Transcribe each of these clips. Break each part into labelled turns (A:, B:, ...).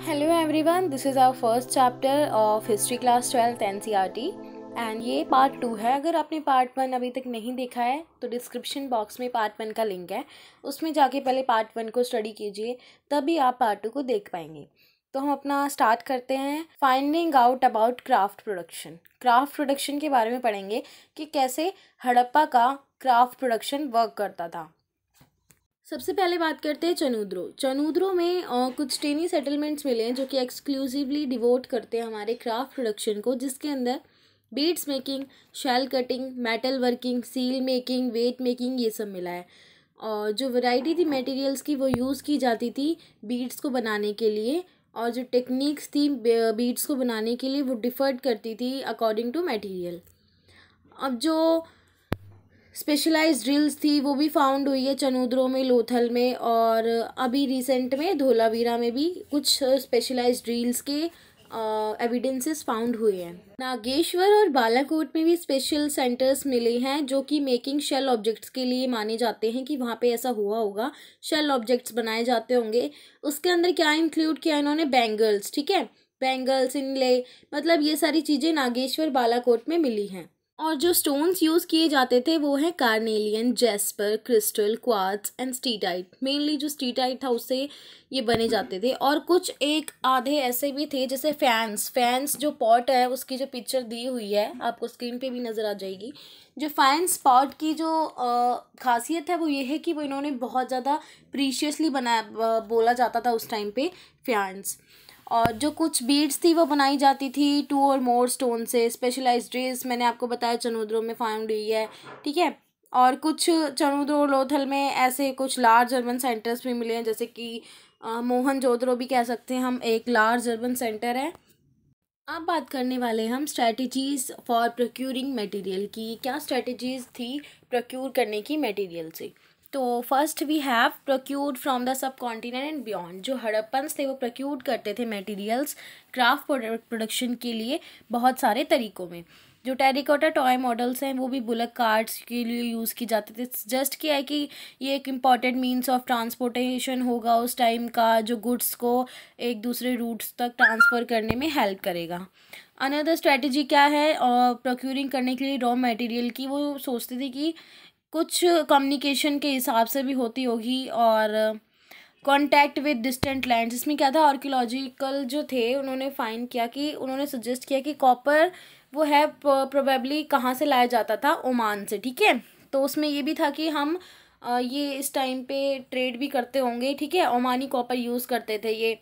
A: Hello everyone, this is our first chapter of History Class 12th NCERT and ये part 2 है। अगर आपने part 1 अभी तक नहीं देखा है तो डिस्क्रिप्शन बॉक्स में पार्ट 1 का लिंक है, उसमें जाके पहले पार्ट 1 को स्टडी कीजिए, तभी आप पार्ट 2 को देख पाएंगे। तो हम अपना स्टार्ट करते हैं। Finding out about craft production. Craft production के बारे में पढ़ेंगे कि कैसे हड़प्पा का क्राफ्ट प्रोडक्शन वर्क करता था। सबसे पहले बात करते हैं चनूद्रो में कुछ टेनी सेटलमेंट्स मिले हैं जो कि एक्सक्लूसिवली डिवोट करते हैं हमारे क्राफ्ट प्रोडक्शन को, जिसके अंदर beads making, shell cutting, metal working, seal making, weight making, ये सब मिला है। और जो वैरायटी थी मटेरियल्स की वो यूज़ की जाती थी बीड्स को बनाने के लिए, और जो टेक्निक्स थी बीड्स को बनाने के लिए वो डिफर्ड करती थी अकॉर्डिंग टू मटेरियल। अब जो स्पेशलाइज्ड ड्रिल्स थी वो भी फाउंड हुई है चनूद्रो में, लोथल में, और अभी रिसेंट में धोलावीरा में भी कुछ स्पेशलाइज्ड ड्रिल्स के एविडेंसेस फाउंड हुए हैं। नागेश्वर और बालाकोट में भी स्पेशल सेंटर्स मिले हैं जो कि मेकिंग शेल ऑब्जेक्ट्स के लिए माने जाते हैं कि वहाँ पे ऐसा हुआ होगा, शेल ऑब्जेक्ट्स बनाए जाते होंगे। उसके अंदर क्या इंक्लूड किया इन्होंने? बैंगल्स, ठीक है, बैंगल्स, इनले, मतलब ये सारी चीज़ें नागेश्वर बालाकोट में मिली हैं। और जो स्टोन्स यूज़ किए जाते थे वो है carnelian, Jasper, crystal, quartz and steatite. Mainly जो स्टीटाइट था उससे ये बने जाते थे, और कुछ एक आधे ऐसे भी थे जैसे फैंस जो पॉट है उसकी जो पिक्चर दी हुई है आपको स्क्रीन पे भी नज़र आ जाएगी। जो फैंस पॉट की जो खासियत है वो ये है कि वो इन्होंने बहुत ज़्यादा प्रीशियसली बनाया, बोला जाता था उस टाइम पे फैंस। और जो कुछ बीड्स थी वो बनाई जाती थी 2 और मोर स्टोन से। स्पेशलाइज्ड ड्रेस मैंने आपको बताया चनूद्रो में फाउंड हुई है, ठीक है। और कुछ चनूद्रो लोथल में ऐसे कुछ लार्ज अर्बन सेंटर्स भी मिले हैं, जैसे कि मोहनजोदड़ो भी कह सकते हैं हम, एक लार्ज अर्बन सेंटर है। अब बात करने वाले हैं हम स्ट्रैटेजीज फॉर प्रोक्यूरिंग मटेरियल की। क्या स्ट्रैटेजीज थी प्रोक्यूर करने की मटेरियल से? तो first we have procured from the subcontinent and beyond. जो हड़प्पन्स थे वो प्रोक्यूर करते थे मटेरियल्स क्राफ्ट प्रोडक्शन के लिए बहुत सारे तरीक़ों में। जो टेरिकोटा टॉय मॉडल्स हैं वो भी बुलक कार्ट्स के लिए यूज़ की जाते थे। जस्ट क्या है कि ये एक इम्पॉर्टेंट मीन्स ऑफ ट्रांसपोर्टेशन होगा उस टाइम का, जो गुड्स को एक दूसरे रूट्स तक ट्रांसफ़र करने में हेल्प करेगा। अनदर स्ट्रेटजी क्या है प्रोक्यूरिंग करने के लिए रॉ मटेरियल की? वो सोचते थे कि कुछ कम्युनिकेशन के हिसाब से भी होती होगी, और कॉन्टैक्ट विद डिस्टेंट लैंड्स। इसमें क्या था, आर्कियोलॉजिकल जो थे उन्होंने फाइंड किया कि उन्होंने सजेस्ट किया कि कॉपर वो है प्रोबेबली कहाँ से लाया जाता था, ओमान से, ठीक है। तो उसमें ये भी था कि हम ये इस टाइम पे ट्रेड भी करते होंगे, ठीक है, ओमानी कॉपर यूज़ करते थे ये।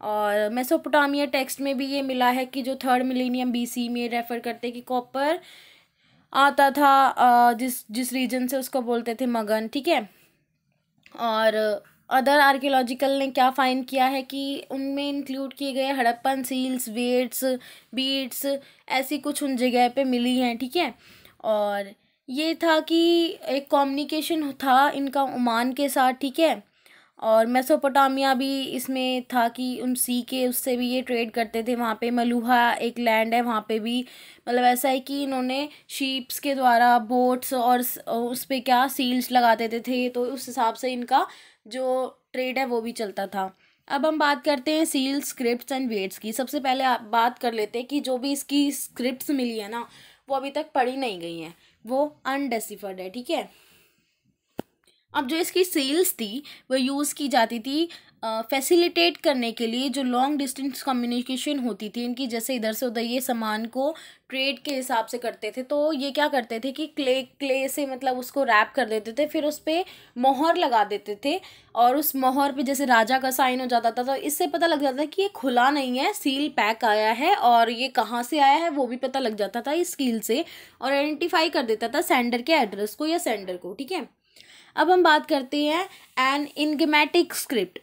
A: और मेसोपोटामिया टेक्स्ट में भी ये मिला है कि जो 3rd मिलेनियम BC में रेफ़र करते कि कॉपर आता था जिस रीजन से उसको बोलते थे मगन, ठीक है। और अदर आर्कियोलॉजिकल ने क्या फाइंड किया है कि उनमें इंक्लूड किए गए हड़प्पन सील्स, वेट्स, बीड्स, ऐसी कुछ उन जगह पे मिली हैं, ठीक है। और ये था कि एक कम्युनिकेशन था इनका ओमान के साथ, ठीक है। और मेसोपोटामिया भी इसमें था कि उन सी के उससे भी ये ट्रेड करते थे। वहाँ पे मलुहा एक लैंड है, वहाँ पे भी मतलब ऐसा है कि इन्होंने शीप्स के द्वारा बोट्स और उस पे क्या सील्स लगा देते थे, तो उस हिसाब से इनका जो ट्रेड है वो भी चलता था। अब हम बात करते हैं सील्स, स्क्रिप्ट्स एंड वेट्स की। सबसे पहले आप बात कर लेते हैं कि जो भी इसकी स्क्रिप्ट्स मिली है ना वो अभी तक पढ़ी नहीं गई हैं, वो अनडेसिफर्ड है, ठीक है। अब जो इसकी सील्स थी वो यूज़ की जाती थी फैसिलिटेट करने के लिए जो लॉन्ग डिस्टेंस कम्युनिकेशन होती थी इनकी, जैसे इधर से उधर ये सामान को ट्रेड के हिसाब से करते थे। तो ये क्या करते थे कि क्ले से मतलब उसको रैप कर देते थे, फिर उस पर मोहर लगा देते थे, और उस मोहर पे जैसे राजा का साइन हो जाता था, तो इससे पता लग जाता था कि ये खुला नहीं है, सील पैक आया है, और ये कहाँ से आया है वो भी पता लग जाता था इस सील से, और आइडेंटिफाई कर देता था सेंडर के एड्रेस को या सेंडर को, ठीक है। अब हम बात करते हैं एन इनगमेटिक स्क्रिप्ट।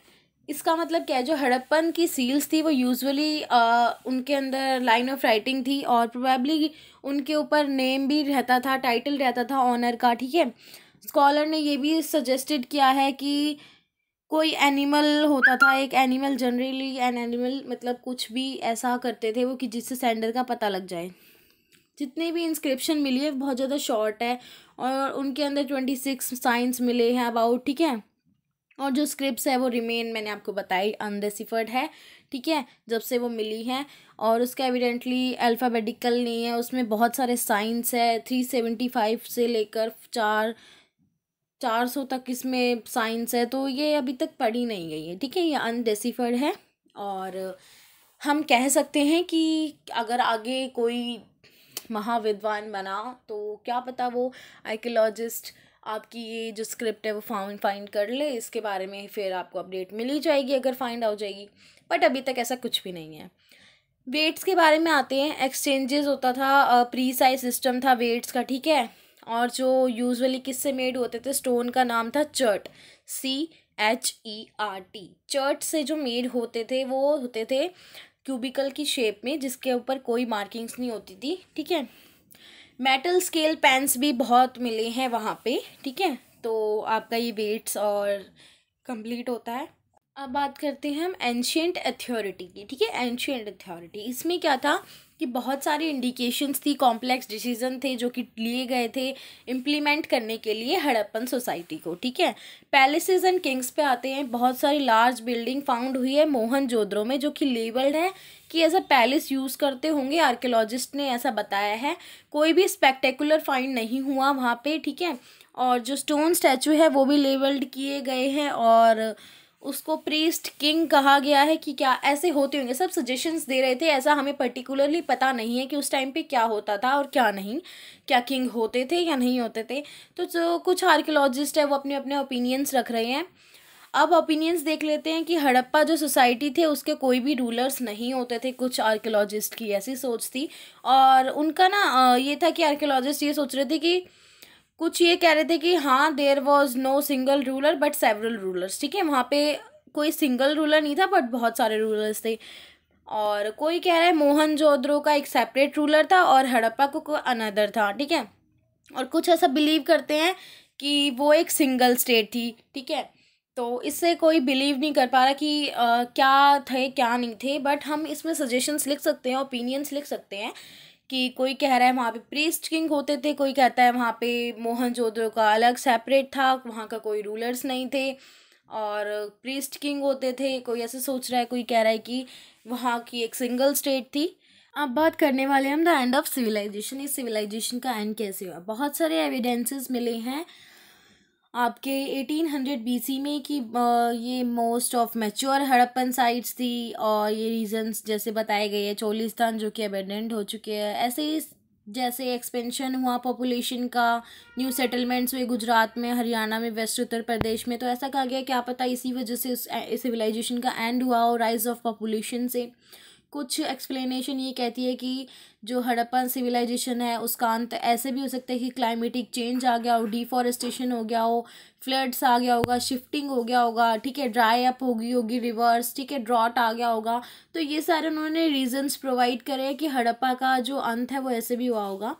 A: इसका मतलब क्या है? जो हड़प्पन की सील्स थी वो यूजुअली उनके अंदर लाइन ऑफ राइटिंग थी, और प्रोबेबली उनके ऊपर नेम भी रहता था, टाइटल रहता था ऑनर का, ठीक है। स्कॉलर ने ये भी सजेस्टेड किया है कि कोई एनिमल होता था, एक एनिमल, जनरली एन एनिमल मतलब कुछ भी ऐसा करते थे वो कि जिससे सेंडर का पता लग जाए। जितने भी इंस्क्रिप्शन मिली है बहुत ज़्यादा शॉर्ट है, और उनके अंदर 26 साइंस मिले हैं अबाउट, ठीक है। और जो स्क्रिप्ट्स है वो रिमेन, मैंने आपको बताई, अनडेसिफर्ड है, ठीक है, जब से वो मिली हैं। और उसका एविडेंटली अल्फ़ाबेटिकल नहीं है, उसमें बहुत सारे साइंस है, 375 से लेकर 400 तक इसमें साइंस है, तो ये अभी तक पढ़ी नहीं गई है, ठीक है, ये अनडेसिफर्ड है। और हम कह सकते हैं कि अगर आगे कोई महाविद्वान बना तो क्या पता वो आर्कियोलॉजिस्ट आपकी ये जो स्क्रिप्ट है वो फाइंड कर ले, इसके बारे में फिर आपको अपडेट मिल ही जाएगी अगर फाइंड आउट जाएगी, बट अभी तक ऐसा कुछ भी नहीं है। वेट्स के बारे में आते हैं। एक्सचेंजेस होता था, प्रीसाइज सिस्टम था वेट्स का, ठीक है। और जो यूजुअली किससे मेड होते थे, स्टोन का नाम था चर्ट, CHERT। चर्ट से जो मेड होते थे वो होते थे क्यूबिकल की शेप में, जिसके ऊपर कोई मार्किंग्स नहीं होती थी, ठीक है। मेटल स्केल पेन्स भी बहुत मिले हैं वहाँ पे, ठीक है। तो आपका ये वेट्स और कंप्लीट होता है। अब बात करते हैं हम एंशियंट अथॉरिटी की, ठीक है। एंशियंट अथॉरिटी, इसमें क्या था कि बहुत सारी इंडिकेशंस थी, कॉम्प्लेक्स डिसीजन थे जो कि लिए गए थे इम्प्लीमेंट करने के लिए हड़प्पन सोसाइटी को, ठीक है। पैलेसेस एंड किंग्स पे आते हैं। बहुत सारी लार्ज बिल्डिंग फाउंड हुई है मोहनजोदड़ो में, जो कि लेबल्ड है कि एज अ पैलेस यूज़ करते होंगे, आर्कियोलॉजिस्ट ने ऐसा बताया है। कोई भी स्पेक्टेकुलर फाइंड नहीं हुआ वहाँ पे, ठीक है। और जो स्टोन स्टैचू है वो भी लेबल्ड किए गए हैं, और उसको प्रीस्ट किंग कहा गया है कि क्या ऐसे होते होंगे, सब सजेशंस दे रहे थे। ऐसा हमें पर्टिकुलरली पता नहीं है कि उस टाइम पे क्या होता था और क्या नहीं, क्या किंग होते थे या नहीं होते थे। तो जो कुछ आर्कियोलॉजिस्ट है वो अपने अपने ओपिनियंस रख रहे हैं। अब ओपिनियंस देख लेते हैं कि हड़प्पा जो सोसाइटी थे उसके कोई भी रूलर्स नहीं होते थे, कुछ आर्कियोलॉजिस्ट की ऐसी सोच थी। और उनका ना ये था कि आर्कियोलॉजिस्ट ये सोच रहे थे कि कुछ ये कह रहे थे कि हाँ there was no single ruler but several rulers, ठीक है। वहाँ पे कोई सिंगल रूलर नहीं था बट बहुत सारे रूलर्स थे। और कोई कह रहा है मोहनजोदड़ो का एक सेपरेट रूलर था और हड़प्पा को कोई अनदर था, ठीक है। और कुछ ऐसा बिलीव करते हैं कि वो एक सिंगल स्टेट थी, ठीक है। तो इससे कोई बिलीव नहीं कर पा रहा कि क्या थे क्या नहीं थे, बट हम इसमें सजेशंस लिख सकते हैं, ओपिनियंस लिख सकते हैं कि कोई कह रहा है वहाँ पे प्रीस्ट किंग होते थे, कोई कहता है वहाँ पे मोहनजोदड़ो का अलग सेपरेट था, वहाँ का कोई रूलर्स नहीं थे और प्रीस्ट किंग होते थे। कोई ऐसे सोच रहा है, कोई कह रहा है कि वहाँ की एक सिंगल स्टेट थी। अब बात करने वाले हम द एंड ऑफ सिविलाइजेशन। इस सिविलाइजेशन का एंड कैसे हुआ। बहुत सारे एविडेंसेस मिले हैं आपके 1800 BC में कि ये most of mature Harappan sites थी, और ये रीजंस जैसे बताए गए हैं, चोलिस्तान जो कि अबेंडेंट हो चुके हैं, ऐसे ही जैसे एक्सपेंशन हुआ पॉपुलेशन का, न्यू सेटलमेंट्स हुए गुजरात में, हरियाणा में, वेस्ट उत्तर प्रदेश में, तो ऐसा कहा गया क्या पता इसी वजह से इस सिविलाइजेशन का एंड हुआ हो, राइज ऑफ पॉपुलेशन से। कुछ एक्सप्लेनेशन ये कहती है कि जो हड़प्पन सिविलाइजेशन है उसका अंत ऐसे भी हो सकता है कि क्लाइमेटिक चेंज आ गया हो, डिफॉरेस्टेशन हो गया हो, फ्लड्स आ गया होगा, शिफ्टिंग हो गया होगा, ठीक है, ड्राई अप होगी रिवर्स, ठीक है, ड्रॉट आ गया होगा। तो ये सारे उन्होंने रीजंस प्रोवाइड करे हैं कि हड़प्पा का जो अंत है वो ऐसे भी हुआ होगा।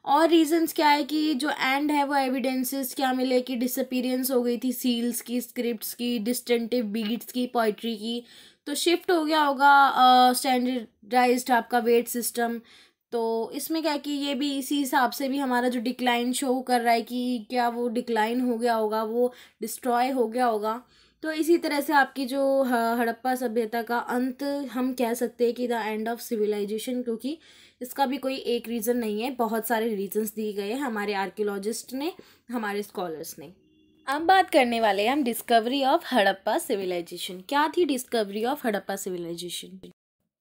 A: और रीजंस क्या है कि जो एंड है वो एविडेंसेस क्या मिले कि डिसअपीयरेंस हो गई थी सील्स की, स्क्रिप्ट्स की, डिस्टिंक्टिव बीट्स की, पोइट्री की, तो शिफ्ट हो गया होगा स्टैंडर्डाइज्ड आपका वेट सिस्टम। तो इसमें क्या है कि ये भी इसी हिसाब से भी हमारा जो डिक्लाइन शो कर रहा है कि क्या वो डिक्लाइन हो गया होगा, वो डिस्ट्रॉय हो गया होगा। तो इसी तरह से आपकी जो हड़प्पा सभ्यता का अंत हम कह सकते हैं कि द एंड ऑफ सिविलाइजेशन, क्योंकि इसका भी कोई एक रीज़न नहीं है, बहुत सारे रीजंस दिए गए हैं हमारे आर्कियोलॉजिस्ट ने, हमारे स्कॉलर्स ने। अब बात करने वाले हैं हम डिस्कवरी ऑफ हड़प्पा सिविलाइजेशन। क्या थी discovery of Harappa civilisation.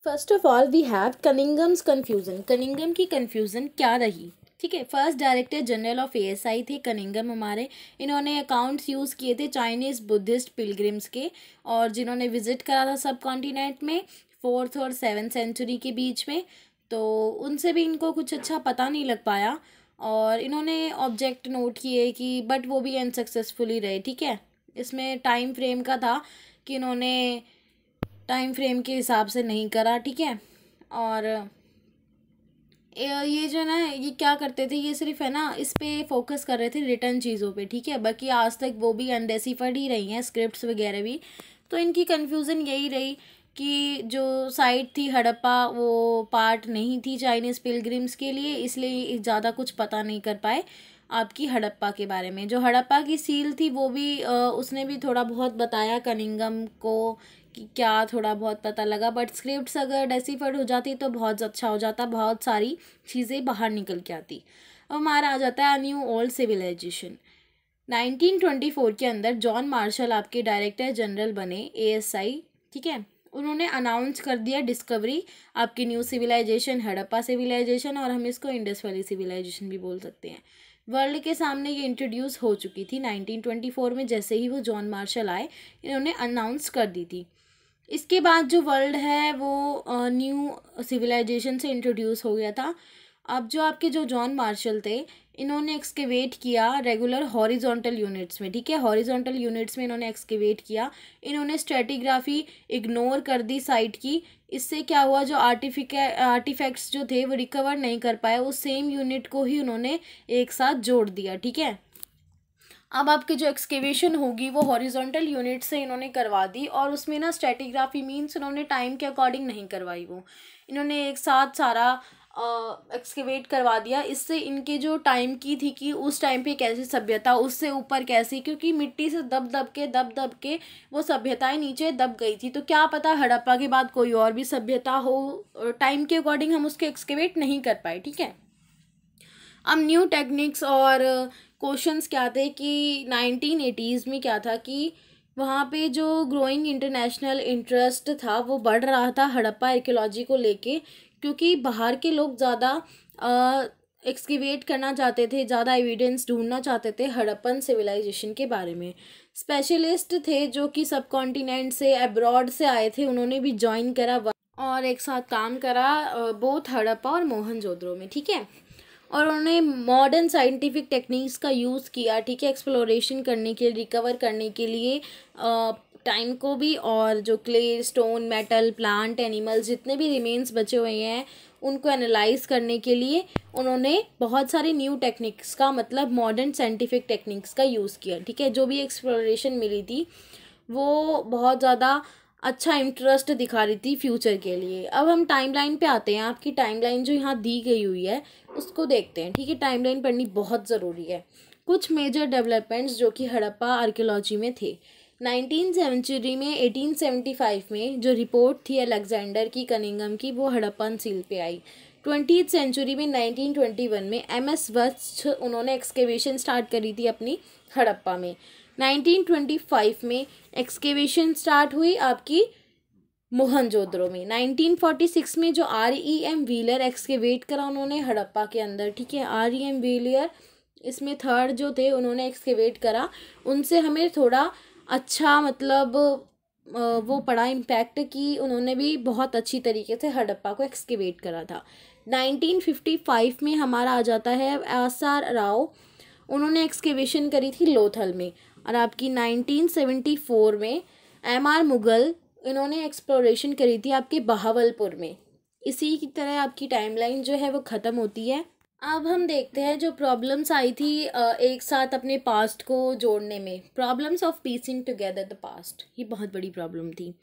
A: First of all we have Cunningham's confusion. Cunningham की कन्फ्यूज़न क्या रही, ठीक है। First director general of ASI थे कनिंगम हमारे। इन्होंने अकाउंट्स यूज़ किए थे चाइनीज़ बुद्धिस्ट पिलग्रिम्स के, और जिन्होंने विजिट करा था सब कॉन्टिनेंट में 4th और 7th सेंचुरी के बीच में। तो उनसे भी इनको कुछ अच्छा पता नहीं लग पाया, और इन्होंने ऑब्जेक्ट नोट किए कि बट वो भी अनसक्सेसफुली रहे, ठीक है। इसमें टाइम फ्रेम का था कि इन्होंने टाइम फ्रेम के हिसाब से नहीं करा, ठीक है। और ये जो ना ये क्या करते थे, ये सिर्फ है ना इस पे फोकस कर रहे थे रिटर्न चीज़ों पे, ठीक है। बाकी आज तक वो भी अनडेसिफर्ड ही रही हैं, स्क्रिप्ट्स वगैरह भी। तो इनकी कन्फ्यूज़न यही रही कि जो साइट थी हड़प्पा वो पार्ट नहीं थी चाइनीज़ पिलग्रिम्स के लिए, इसलिए ज़्यादा कुछ पता नहीं कर पाए आपकी हड़प्पा के बारे में। जो हड़प्पा की सील थी वो भी उसने भी थोड़ा बहुत बताया कनिंगम को कि क्या थोड़ा बहुत पता लगा, बट स्क्रिप्ट्स अगर डेसिफर्ड हो जाती तो बहुत अच्छा हो जाता, बहुत सारी चीज़ें बाहर निकल के आती। अब हमारा आ जाता है न्यू ओल्ड सिविलाइजेशन। 1924 के अंदर जॉन मार्शल आपके डायरेक्टर जनरल बने, एएसआई, ठीक है। उन्होंने अनाउंस कर दिया डिस्कवरी आपकी न्यू सिविलाइजेशन, हड़प्पा सिविलाइजेशन, और हम इसको इंडस वैली सिविलाइजेशन भी बोल सकते हैं। वर्ल्ड के सामने ये इंट्रोड्यूस हो चुकी थी 1924 में, जैसे ही वो जॉन मार्शल आए इन्होंने अनाउंस कर दी थी। इसके बाद जो वर्ल्ड है वो न्यू सिविलाइजेशन से इंट्रोड्यूस हो गया था। अब जो आपके जो जॉन मार्शल थे, इन्होंने एक्सकेवेट किया रेगुलर हॉरिजॉन्टल यूनिट्स में, ठीक है। हॉरिजॉन्टल यूनिट्स में इन्होंने एक्सकेवेट किया, इन्होंने स्ट्रेटिग्राफी इग्नोर कर दी साइट की। इससे क्या हुआ, जो आर्टिफैक्ट्स जो थे वो रिकवर नहीं कर पाए, वो सेम यूनिट को ही उन्होंने एक साथ जोड़ दिया, ठीक है। अब आपकी जो एक्सकेवेशन होगी वो हॉरिजॉन्टल यूनिट से इन्होंने करवा दी, और उसमें ना स्ट्रेटिग्राफी मीन्स इन्होंने टाइम के अकॉर्डिंग नहीं करवाई, वो इन्होंने एक साथ सारा एक्सकेवेट करवा दिया। इससे इनके जो टाइम की थी कि उस टाइम पे कैसी सभ्यता, उससे ऊपर कैसी, क्योंकि मिट्टी से दब दब के वो सभ्यताएं नीचे दब गई थी। तो क्या पता हड़प्पा के बाद कोई और भी सभ्यता हो, टाइम के अकॉर्डिंग हम उसके एक्सकेवेट नहीं कर पाए, ठीक है। अब न्यू टेक्निक्स और क्वेश्चंस क्या थे कि 1980s में क्या था कि वहाँ पे जो ग्रोइंग इंटरनेशनल इंटरेस्ट था वो बढ़ रहा था हड़प्पा आर्कियोलॉजी को लेके, क्योंकि बाहर के लोग ज़्यादा एक्सकेवेट करना चाहते थे, ज़्यादा एविडेंस ढूंढना चाहते थे हड़प्पन सिविलाइजेशन के बारे में। स्पेशलिस्ट थे जो कि सब कॉन्टिनेंट से, अब्रॉड से आए थे, उन्होंने भी ज्वाइन करा और एक साथ काम करा बोथ हड़प्पा और मोहनजोदड़ो में, ठीक है। और उन्होंने मॉडर्न साइंटिफिक टेक्निक्स का यूज़ किया, ठीक है, एक्सप्लोरेशन करने के लिए, रिकवर करने के लिए टाइम को भी, और जो clay, stone, metal, plant, animals जितने भी रिमेन्स बचे हुए हैं उनको एनालाइज करने के लिए उन्होंने बहुत सारे न्यू टेक्निक्स का, मतलब मॉडर्न साइंटिफिक टेक्निक्स का यूज़ किया, ठीक है। जो भी एक्सप्लोरेशन मिली थी वो बहुत ज़्यादा अच्छा इंटरेस्ट दिखा रही थी फ्यूचर के लिए। अब हम टाइमलाइन पे आते हैं। आपकी टाइमलाइन जो यहाँ दी गई हुई है उसको देखते हैं, ठीक है। टाइमलाइन पढ़नी बहुत ज़रूरी है। कुछ मेजर डेवलपमेंट्स जो कि हड़प्पा आर्कियोलॉजी में थे। 19th सेंचुरी में 1875 में जो रिपोर्ट थी अलेक्जेंडर की कनिंगम की, वो हड़प्पन सील पे आई। 20th सेंचुरी में 1921 में MS वत्स उन्होंने एक्सकेवेशन स्टार्ट करी थी अपनी हड़प्पा में। 1925 में एक्सकेवेशन स्टार्ट हुई आपकी मोहनजोदड़ो में। 1946 में जो REM व्हीलर एक्सकेवेट करा उन्होंने हड़प्पा के अंदर, ठीक है। REM व्हीलर इसमें थर्ड जो थे उन्होंने एक्सकेवेट करा, उनसे हमें थोड़ा अच्छा मतलब वो पड़ा इम्पैक्ट कि उन्होंने भी बहुत अच्छी तरीके से हड़प्पा को एक्सकेवेट करा था। 1955 में हमारा आ जाता है SR राव, उन्होंने एक्सकेवेशन करी थी लोथल में। और आपकी 1974 में MR मुगल, इन्होंने एक्सप्लोरेशन करी थी आपके बहावलपुर में। इसी की तरह आपकी टाइमलाइन जो है वो ख़त्म होती है। अब हम देखते हैं जो प्रॉब्लम्स आई थी एक साथ अपने पास्ट को जोड़ने में। Problems of piecing together the past, ये बहुत बड़ी प्रॉब्लम थी।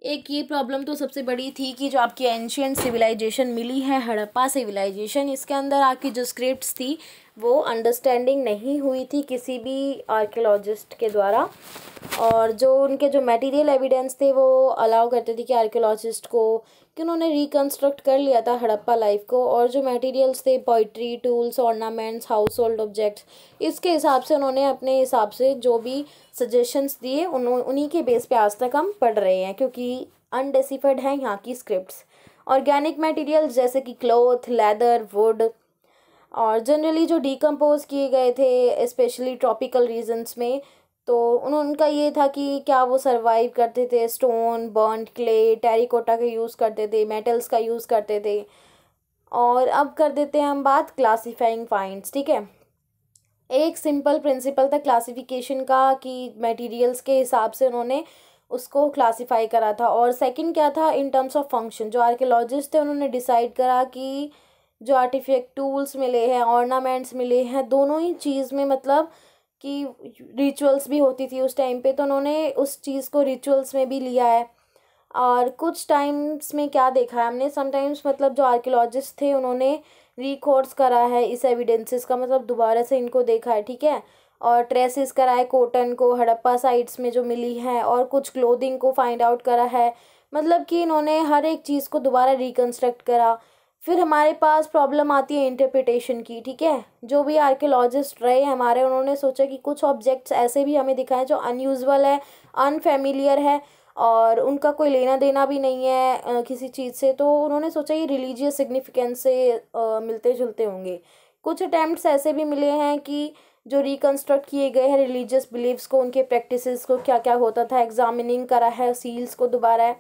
A: एक ये प्रॉब्लम तो सबसे बड़ी थी कि जो आपकी एंशियंट सिविलाइजेशन मिली है हड़प्पा सिविलाइजेशन, इसके अंदर आपकी जो स्क्रिप्ट्स थी वो अंडरस्टैंडिंग नहीं हुई थी किसी भी आर्कियोलॉजिस्ट के द्वारा, और जो उनके जो मटेरियल एविडेंस थे वो अलाउ करते थे कि आर्कियोलॉजिस्ट को कि उन्होंने रिकन्स्ट्रक्ट कर लिया था हड़प्पा लाइफ को, और जो मटेरियल्स थे poetry, tools, ornaments, house hold objects, इसके हिसाब से उन्होंने अपने हिसाब से जो भी सजेशंस दिए उन्हीं के बेस पे आज तक हम पढ़ रहे हैं, क्योंकि अनडेसिफर्ड है यहाँ की स्क्रिप्ट्स। ऑर्गेनिक मटेरियल्स जैसे कि क्लॉथ, लेदर, वुड, और जनरली जो डिकम्पोज किए गए थे स्पेशली ट्रॉपिकल रीजन्स में, तो उनका ये था कि क्या वो सरवाइव करते थे, स्टोन, बर्न्ड क्ले, टेरिकोटा का यूज़ करते थे, मेटल्स का यूज़ करते थे। और अब कर देते हैं हम बात क्लासीफाइंग फाइंड्स, ठीक है। एक सिंपल प्रिंसिपल था क्लासिफिकेशन का कि मटेरियल्स के हिसाब से उन्होंने उसको क्लासीफाई करा था। और सेकंड क्या था, इन टर्म्स ऑफ फंक्शन, जो आर्कियोलॉजिस्ट थे उन्होंने डिसाइड करा कि जो आर्टिफैक्ट टूल्स मिले हैं, ऑर्नामेंट्स मिले हैं, दोनों ही चीज़ में मतलब कि रिचुअल्स भी होती थी उस टाइम पे, तो उन्होंने उस चीज़ को रिचुअल्स में भी लिया है। और कुछ टाइम्स में क्या देखा है हमने, समटाइम्स मतलब जो आर्कियोलॉजिस्ट थे उन्होंने रिकॉर्ड्स करा है इस एविडेंसेस का, मतलब दोबारा से इनको देखा है, ठीक है। और ट्रेसेस कराए कॉटन को हड़प्पा साइट्स में जो मिली है, और कुछ क्लोथिंग को फाइंड आउट करा है। मतलब कि इन्होंने हर एक चीज़ को दोबारा रिकंस्ट्रक्ट करा। फिर हमारे पास प्रॉब्लम आती है इंटरप्रिटेशन की, ठीक है। जो भी आर्कियोलॉजिस्ट रहे हमारे, उन्होंने सोचा कि कुछ ऑब्जेक्ट्स ऐसे भी हमें दिखाएं जो अनयूजुअल है, अनफेमिलियर है, और उनका कोई लेना देना भी नहीं है किसी चीज़ से। तो उन्होंने सोचा ये रिलीजियस सिग्निफिकेंस से मिलते जुलते होंगे। कुछ अटैम्प्ट्स ऐसे भी मिले हैं कि जो रिकंस्ट्रक्ट किए गए हैं रिलीजियस बिलीव्स को, उनके प्रैक्टिसेस को, क्या क्या होता था, एग्जामिनिंग करा है सील्स को दोबारा।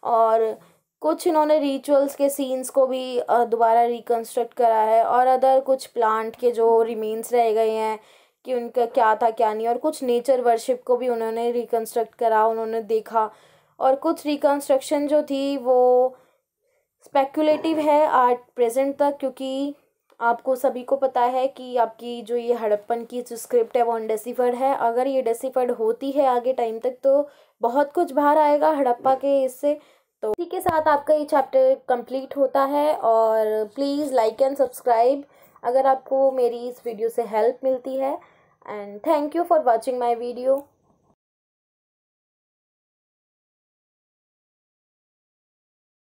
A: और कुछ इन्होंने रिचुअल्स के सीन्स को भी दोबारा रिकंस्ट्रक्ट करा है, और अदर कुछ प्लांट के जो रिमेन्स रह गए हैं कि उनका क्या था क्या नहीं, और कुछ नेचर वर्शिप को भी उन्होंने रिकंस्ट्रक्ट करा, उन्होंने देखा। और कुछ रिकंस्ट्रक्शन जो थी वो स्पेकुलेटिव है आर्ट प्रेजेंट तक, क्योंकि आपको सभी को पता है कि आपकी जो ये हड़प्पन की जो स्क्रिप्ट है वो अनडेसिफर्ड है। अगर ये डेसिफर्ड होती है आगे टाइम तक तो बहुत कुछ बाहर आएगा हड़प्पा के इससे। तो इसी के साथ आपका ये चैप्टर कंप्लीट होता है, और प्लीज़ लाइक एंड सब्सक्राइब अगर आपको मेरी इस वीडियो से हेल्प मिलती है। And thank you for watching my video.